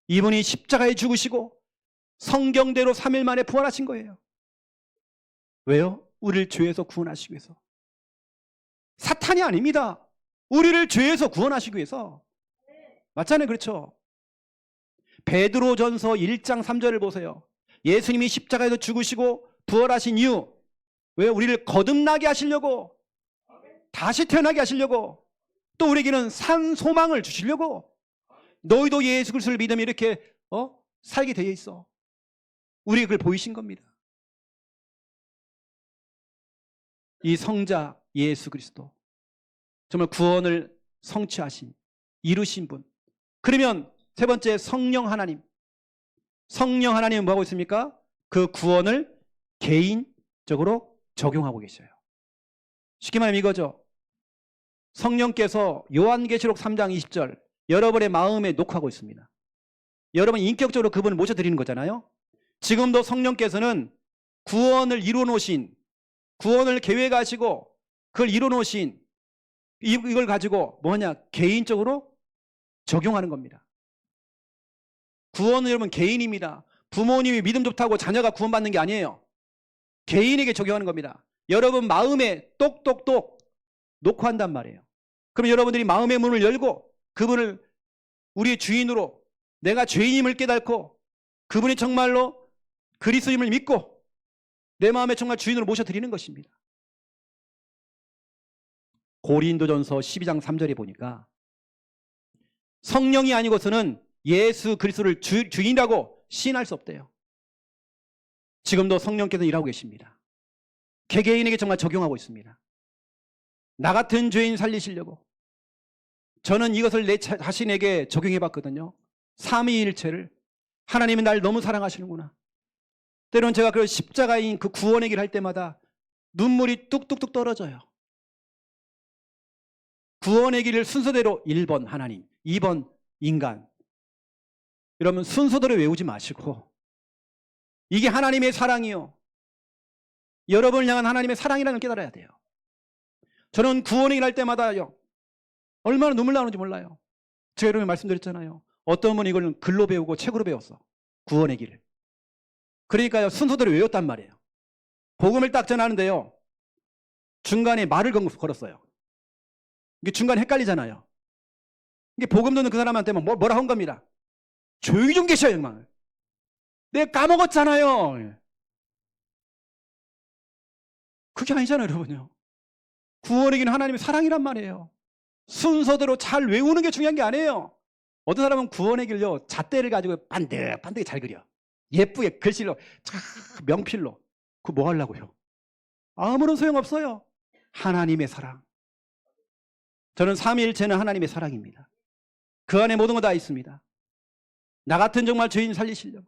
이분이 십자가에 죽으시고 성경대로 3일 만에 부활하신 거예요. 왜요? 우리를 죄에서 구원하시기 위해서. 사탄이 아닙니다. 우리를 죄에서 구원하시기 위해서. 맞잖아요. 그렇죠? 베드로전서 1장 3절을 보세요. 예수님이 십자가에서 죽으시고 부활하신 이유, 왜? 우리를 거듭나게 하시려고, 다시 태어나게 하시려고, 또 우리에게는 산 소망을 주시려고. 너희도 예수 그리스도를 믿으면 이렇게 살게 되어 있어. 우리에게 그걸 보이신 겁니다. 이 성자 예수 그리스도, 정말 구원을 성취하신, 이루신 분. 그러면 세 번째, 성령 하나님. 성령 하나님은 뭐하고 있습니까? 그 구원을 개인적으로 적용하고 계셔요. 쉽게 말하면 이거죠. 성령께서 요한계시록 3장 20절 여러분의 마음에 녹화하고 있습니다. 여러분 인격적으로 그분을 모셔드리는 거잖아요. 지금도 성령께서는 구원을 이루어 놓으신, 구원을 계획하시고 그걸 이루어 놓으신 이걸 가지고 뭐냐? 개인적으로 적용하는 겁니다. 구원은 여러분 개인입니다. 부모님이 믿음 좋다고 자녀가 구원받는 게 아니에요. 개인에게 적용하는 겁니다. 여러분 마음에 똑똑똑 녹화한단 말이에요. 그럼 여러분들이 마음의 문을 열고 그분을 우리의 주인으로, 내가 죄인임을 깨닫고 그분이 정말로 그리스도임을 믿고 내 마음에 정말 주인으로 모셔드리는 것입니다. 고린도전서 12장 3절에 보니까 성령이 아니고서는 예수 그리스도를 주인이라고 시인할 수 없대요. 지금도 성령께서 일하고 계십니다. 개개인에게 정말 적용하고 있습니다. 나 같은 죄인 살리시려고. 저는 이것을 내 자신에게 적용해 봤거든요. 삼위일체를. 하나님이 날 너무 사랑하시는구나. 때로는 제가 그 십자가인 그 구원의 길 할 때마다 눈물이 뚝뚝뚝 떨어져요. 구원의 길을 순서대로 1번 하나님, 2번 인간. 여러분 순서대로 외우지 마시고 이게 하나님의 사랑이요. 여러분을 향한 하나님의 사랑이라는 걸 깨달아야 돼요. 저는 구원의 길 할 때마다요. 얼마나 눈물 나오는지 몰라요. 제가 여러분이 말씀드렸잖아요. 어떤 분이 이걸 글로 배우고 책으로 배웠어. 구원의 길을. 그러니까요. 순서대로 외웠단 말이에요. 복음을 딱 전하는데요. 중간에 말을 걸었어요. 이게 중간에 헷갈리잖아요. 이게 복음 듣는 그 사람한테 뭐라 한 겁니다. 조용히 좀 계셔요, 형망을. 내가 까먹었잖아요. 그게 아니잖아요, 여러분요. 구원의 길은 하나님의 사랑이란 말이에요. 순서대로 잘 외우는 게 중요한 게 아니에요. 어떤 사람은 구원의 길요, 잣대를 가지고 반듯반듯하게 잘 그려. 예쁘게 글씨로, 명필로. 그거 뭐 하려고요? 아무런 소용없어요. 하나님의 사랑. 저는 삼위일체는 하나님의 사랑입니다. 그 안에 모든 거 다 있습니다. 나 같은 정말 죄인 살리시려고.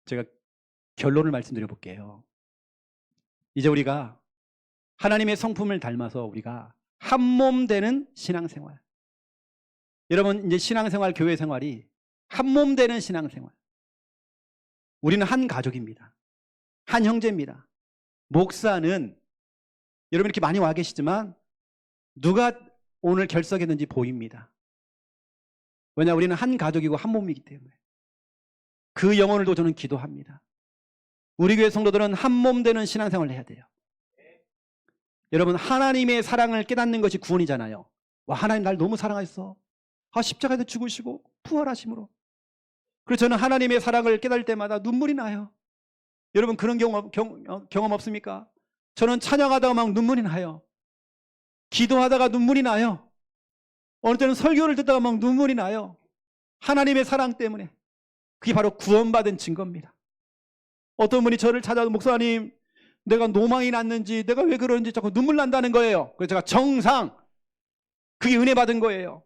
제가 결론을 말씀드려 볼게요. 이제 우리가 하나님의 성품을 닮아서 우리가 한 몸 되는 신앙생활. 여러분 이제 신앙생활, 교회 생활이 한 몸 되는 신앙생활. 우리는 한 가족입니다. 한 형제입니다. 목사는 여러분 이렇게 많이 와 계시지만 누가 오늘 결석했는지 보입니다. 왜냐? 우리는 한 가족이고 한 몸이기 때문에. 그 영혼을도 저는 기도합니다. 우리 교회 성도들은 한 몸 되는 신앙생활을 해야 돼요. 여러분 하나님의 사랑을 깨닫는 것이 구원이잖아요. 와, 하나님 날 너무 사랑했어. 십자가에서 죽으시고 부활하심으로. 그래서 저는 하나님의 사랑을 깨달을 때마다 눈물이 나요. 여러분 그런 경험 없습니까? 저는 찬양하다가 막 눈물이 나요. 기도하다가 눈물이 나요. 어느 때는 설교를 듣다가 막 눈물이 나요. 하나님의 사랑 때문에. 그게 바로 구원받은 증거입니다. 어떤 분이 저를 찾아서 목사님 내가 노망이 났는지 내가 왜 그런지 자꾸 눈물 난다는 거예요. 그래서 제가 정상, 그게 은혜 받은 거예요.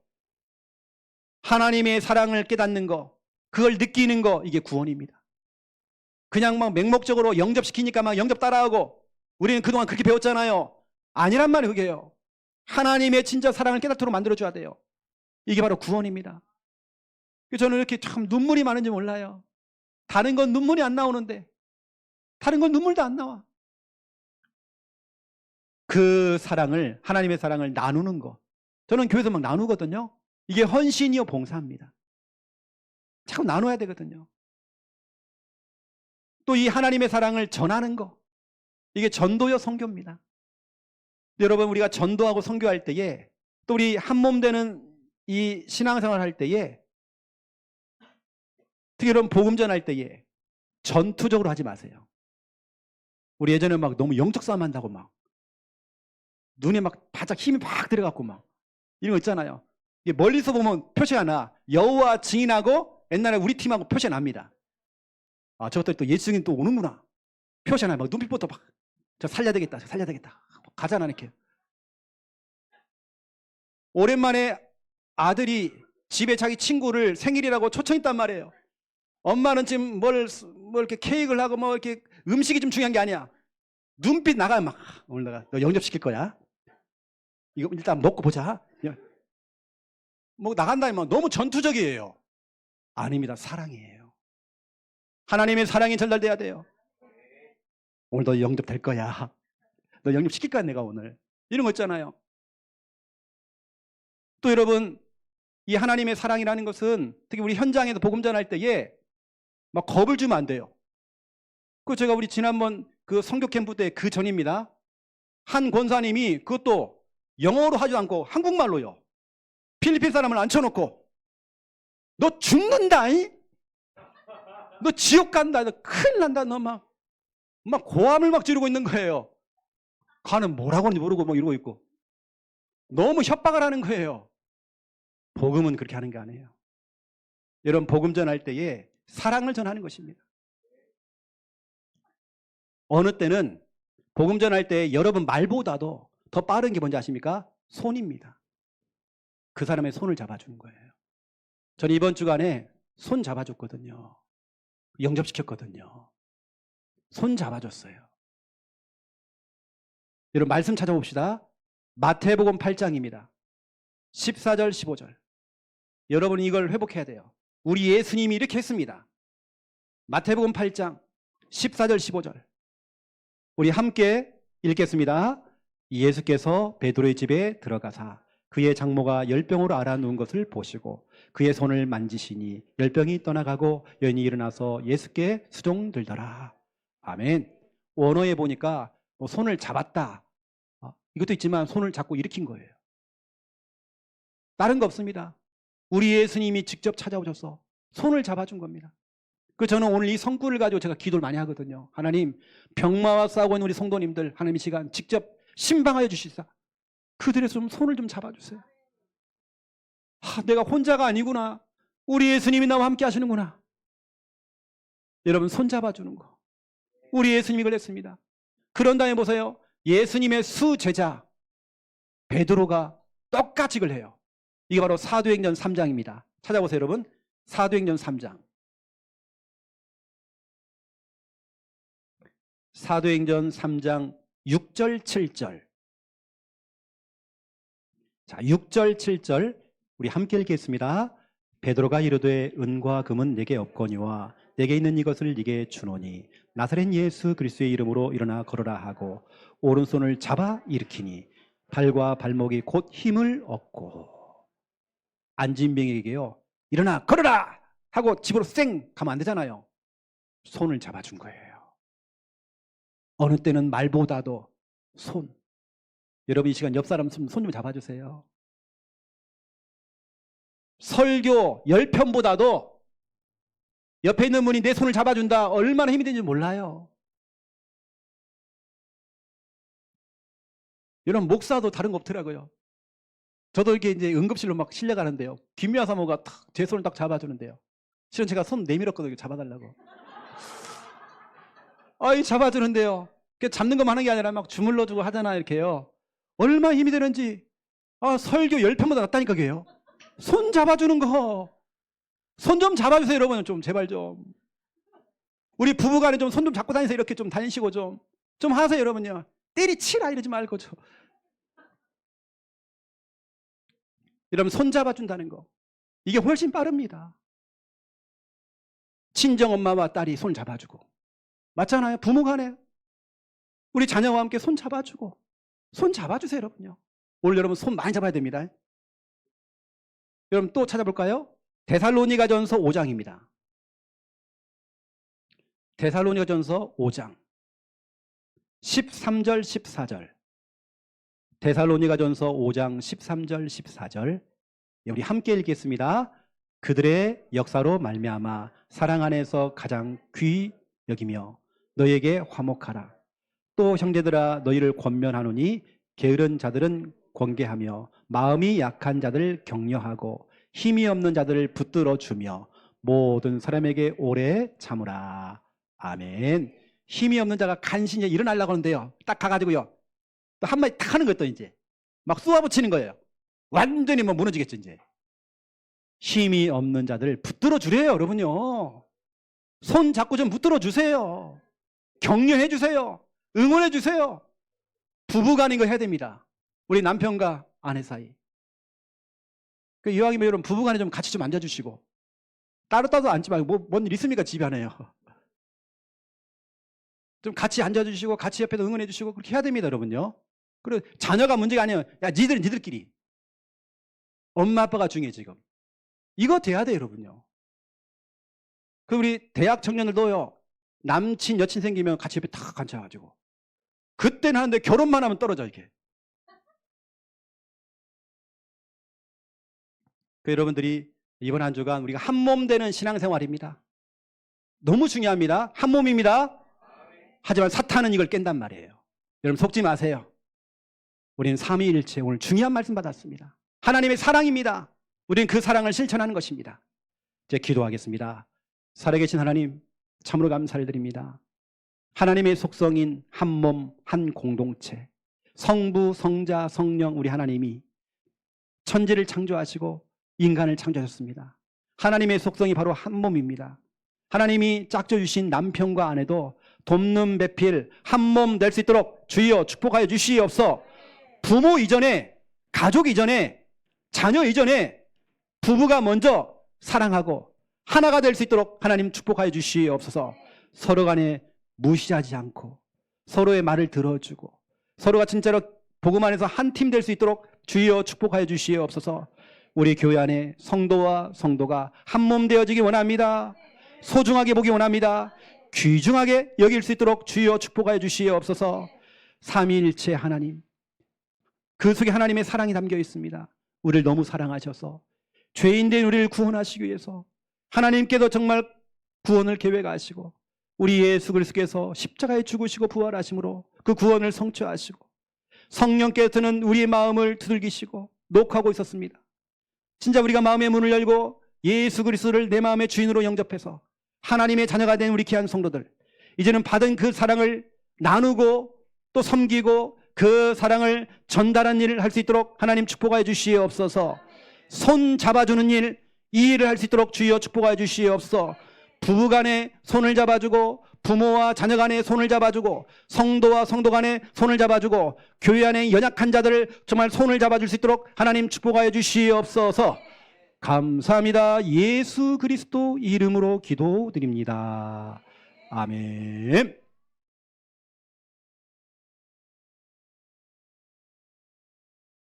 하나님의 사랑을 깨닫는 거, 그걸 느끼는 거, 이게 구원입니다. 그냥 막 맹목적으로 영접시키니까 막 영접 따라하고 우리는 그동안 그렇게 배웠잖아요. 아니란 말이에요. 그게요. 하나님의 진짜 사랑을 깨닫도록 만들어줘야 돼요. 이게 바로 구원입니다. 저는 이렇게 참 눈물이 많은지 몰라요. 다른 건 눈물이 안 나오는데 다른 건 눈물도 안 나와. 그 사랑을, 하나님의 사랑을 나누는 거. 저는 교회에서 막 나누거든요. 이게 헌신이요 봉사입니다. 자꾸 나눠야 되거든요. 또 이 하나님의 사랑을 전하는 거. 이게 전도요 선교입니다. 여러분 우리가 전도하고 선교할 때에 또 우리 한 몸 되는 이 신앙생활 할 때에 특히 여러분 복음 전할 때에 전투적으로 하지 마세요. 우리 예전에 막 너무 영적 싸움 한다고 막 눈에 막 바짝 힘이 팍 들어갔고 막 이런 거 있잖아요. 이게 멀리서 보면 표시가 나. 여호와 증인하고 옛날에 우리 팀하고 표시가 납니다. 아, 저것들이 또 예수 증인 또 오는구나. 표시가 나요. 막 눈빛부터 막 저 살려야 되겠다. 살려야 되겠다. 가잖아 이렇게. 오랜만에 아들이 집에 자기 친구를 생일이라고 초청했단 말이에요. 엄마는 지금 뭘 이렇게 케이크를 하고 뭐 이렇게 음식이 좀 중요한 게 아니야. 눈빛 나가요 막. 오늘 내가 너 영접시킬 거야. 이거 일단 먹고 보자. 뭐 나간다면 너무 전투적이에요. 아닙니다. 사랑이에요. 하나님의 사랑이 전달돼야 돼요. 오늘 너 영접될 거야. 너 영접시킬 거야 내가 오늘. 이런 거 있잖아요. 또 여러분, 이 하나님의 사랑이라는 것은 특히 우리 현장에서 복음 전할 때에 막 겁을 주면 안 돼요. 그 제가 우리 지난번 그 성교 캠프 때 그 전입니다. 한 권사님이 그것도 영어로 하지도 않고 한국말로요. 필리핀 사람을 앉혀놓고 너 죽는다. 너 지옥 간다. 너 큰일 난다. 너 막 고함을 막 지르고 있는 거예요. 가는 뭐라고 하는지 모르고 막 이러고 있고. 너무 협박을 하는 거예요. 복음은 그렇게 하는 게 아니에요. 여러분, 복음 전할 때에 사랑을 전하는 것입니다. 어느 때는 복음 전할 때 여러분 말보다도 더 빠른 게 뭔지 아십니까? 손입니다. 그 사람의 손을 잡아주는 거예요. 저는 이번 주간에 손 잡아줬거든요. 영접시켰거든요. 손 잡아줬어요. 여러분 말씀 찾아봅시다. 마태복음 8장입니다. 14절 15절. 여러분이 이걸 회복해야 돼요. 우리 예수님이 이렇게 했습니다. 마태복음 8장 14절 15절. 우리 함께 읽겠습니다. 예수께서 베드로의 집에 들어가사 그의 장모가 열병으로 앓아누운 것을 보시고 그의 손을 만지시니 열병이 떠나가고 여인이 일어나서 예수께 수종들더라. 아멘. 원어에 보니까 뭐 손을 잡았다. 이것도 있지만 손을 잡고 일으킨 거예요. 다른 거 없습니다. 우리 예수님이 직접 찾아오셔서 손을 잡아준 겁니다. 저는 오늘 이 성구를 가지고 제가 기도를 많이 하거든요. 하나님, 병마와 싸우고 있는 우리 성도님들 하나님 이 시간 직접 신방하여 주시사 그들의 손을 좀 잡아주세요. 내가 혼자가 아니구나. 우리 예수님이 나와 함께 하시는구나. 여러분 손 잡아주는 거. 우리 예수님이 그랬습니다. 그런 다음에 보세요. 예수님의 수제자 베드로가 똑같이 그걸 해요. 이게 바로 사도행전 3장입니다. 찾아보세요 여러분. 사도행전 3장. 사도행전 3장 6절 7절. 자, 6절 7절 우리 함께 읽겠습니다. 베드로가 이르되 은과 금은 내게 없거니와 내게 있는 이것을 네게 주노니 나사렛 예수 그리스도의 이름으로 일어나 걸어라 하고 오른손을 잡아 일으키니 발과 발목이 곧 힘을 얻고 앉은 병에게요 일어나 걸어라 하고 집으로 쌩 가면 안 되잖아요. 손을 잡아준 거예요. 어느 때는 말보다도 손. 여러분 이 시간 옆 사람 손 좀 잡아주세요. 설교 10편보다도 옆에 있는 분이 내 손을 잡아준다. 얼마나 힘이 드는지 몰라요. 여러분 목사도 다른 거 없더라고요. 저도 이렇게 이제 응급실로 막 실려가는데요. 김미아 사모가 제 손을 딱 잡아주는데요. 실은 제가 손 내밀었거든요. 잡아달라고. 잡아주는데요. 잡는 것만 하는 게 아니라 막 주물러주고 하잖아 이렇게요. 얼마나 힘이 되는지. 설교 10편보다 낫다니까 그게요. 손 잡아주는 거. 손 좀 잡아주세요 여러분. 좀 제발 좀. 우리 부부간에 좀 손 좀 잡고 다니세요. 이렇게 좀 다니시고 좀 하세요 여러분요. 때리치라 이러지 말고 좀. 여러분 손 잡아준다는 거. 이게 훨씬 빠릅니다. 친정엄마와 딸이 손 잡아주고. 맞잖아요. 부모간에. 우리 자녀와 함께 손 잡아주고. 손 잡아주세요 여러분요. 오늘 여러분 손 많이 잡아야 됩니다. 여러분 또 찾아볼까요? 데살로니가전서 5장입니다. 데살로니가전서 5장 13절 14절. 데살로니가전서 5장 13절 14절. 우리 함께 읽겠습니다. 그들의 역사로 말미암아 사랑 안에서 가장 귀 여기며 너희에게 화목하라. 또 형제들아 너희를 권면하노니 게으른 자들은 권계하며 마음이 약한 자들 격려하고 힘이 없는 자들을 붙들어 주며 모든 사람에게 오래 참으라. 아멘. 힘이 없는 자가 간신히 일어나려고 하는데요, 딱 가가지고요 또 한마디 딱 하는 것도 이제 막 쏘아붙이는 거예요. 완전히 뭐 무너지겠죠. 이제 힘이 없는 자들 붙들어 주래요. 여러분요, 손 잡고 좀 붙들어 주세요. 격려해 주세요. 응원해 주세요. 부부간인 거 해야 됩니다. 우리 남편과 아내 사이. 그 이왕이면 여러분 부부간에 좀 같이 좀 앉아주시고, 따로 앉지 말고 뭔 일 있습니까? 집에 안에요. 좀 같이 앉아주시고 같이 옆에서 응원해 주시고 그렇게 해야 됩니다. 여러분요. 그리고 자녀가 문제가 아니에요. 야, 니들끼리. 엄마 아빠가 중요해. 지금 이거 돼야 돼요. 여러분요. 그 우리 대학 청년들도요, 남친 여친 생기면 같이 옆에 탁 앉혀가지고 그때는 하는데 결혼만 하면 떨어져. 이게 그 여러분들이 이번 한 주간 우리가 한 몸 되는 신앙생활입니다. 너무 중요합니다. 한 몸입니다. 하지만 사탄은 이걸 깬단 말이에요. 여러분 속지 마세요. 우리는 삼위일체 오늘 중요한 말씀 받았습니다. 하나님의 사랑입니다. 우리는 그 사랑을 실천하는 것입니다. 이제 기도하겠습니다. 살아계신 하나님, 참으로 감사를 드립니다. 하나님의 속성인 한 몸, 한 공동체, 성부, 성자, 성령 우리 하나님이 천지를 창조하시고 인간을 창조하셨습니다. 하나님의 속성이 바로 한 몸입니다. 하나님이 짝져 주신 남편과 아내도 돕는 배필 한 몸 될 수 있도록 주여 축복하여 주시옵소서. 부모 이전에, 가족 이전에, 자녀 이전에 부부가 먼저 사랑하고 하나가 될 수 있도록 하나님 축복하여 주시옵소서. 서로 간에 무시하지 않고 서로의 말을 들어주고 서로가 진짜로 복음 안에서 한 팀 될 수 있도록 주여 축복하여 주시옵소서. 우리 교회 안에 성도와 성도가 한 몸 되어지기 원합니다. 소중하게 보기 원합니다. 귀중하게 여길 수 있도록 주여 축복하여 주시옵소서. 삼위일체 하나님, 그 속에 하나님의 사랑이 담겨 있습니다. 우리를 너무 사랑하셔서 죄인된 우리를 구원하시기 위해서 하나님께서 정말 구원을 계획하시고 우리 예수 그리스도께서 십자가에 죽으시고 부활하심으로 그 구원을 성취하시고 성령께서는 우리의 마음을 두들기시고 녹하고 있었습니다. 진짜 우리가 마음의 문을 열고 예수 그리스도를 내 마음의 주인으로 영접해서 하나님의 자녀가 된 우리 귀한 성도들, 이제는 받은 그 사랑을 나누고 또 섬기고 그 사랑을 전달하는 일을 할 수 있도록 하나님 축복하여 주시옵소서. 손 잡아주는 일, 이 일을 할 수 있도록 주여 축복하여 주시옵소서. 부부간에 손을 잡아주고 부모와 자녀 간에 손을 잡아주고 성도와 성도 간에 손을 잡아주고 교회 안에 연약한 자들을 정말 손을 잡아줄 수 있도록 하나님 축복하여 주시옵소서. 감사합니다. 예수 그리스도 이름으로 기도드립니다. 아멘.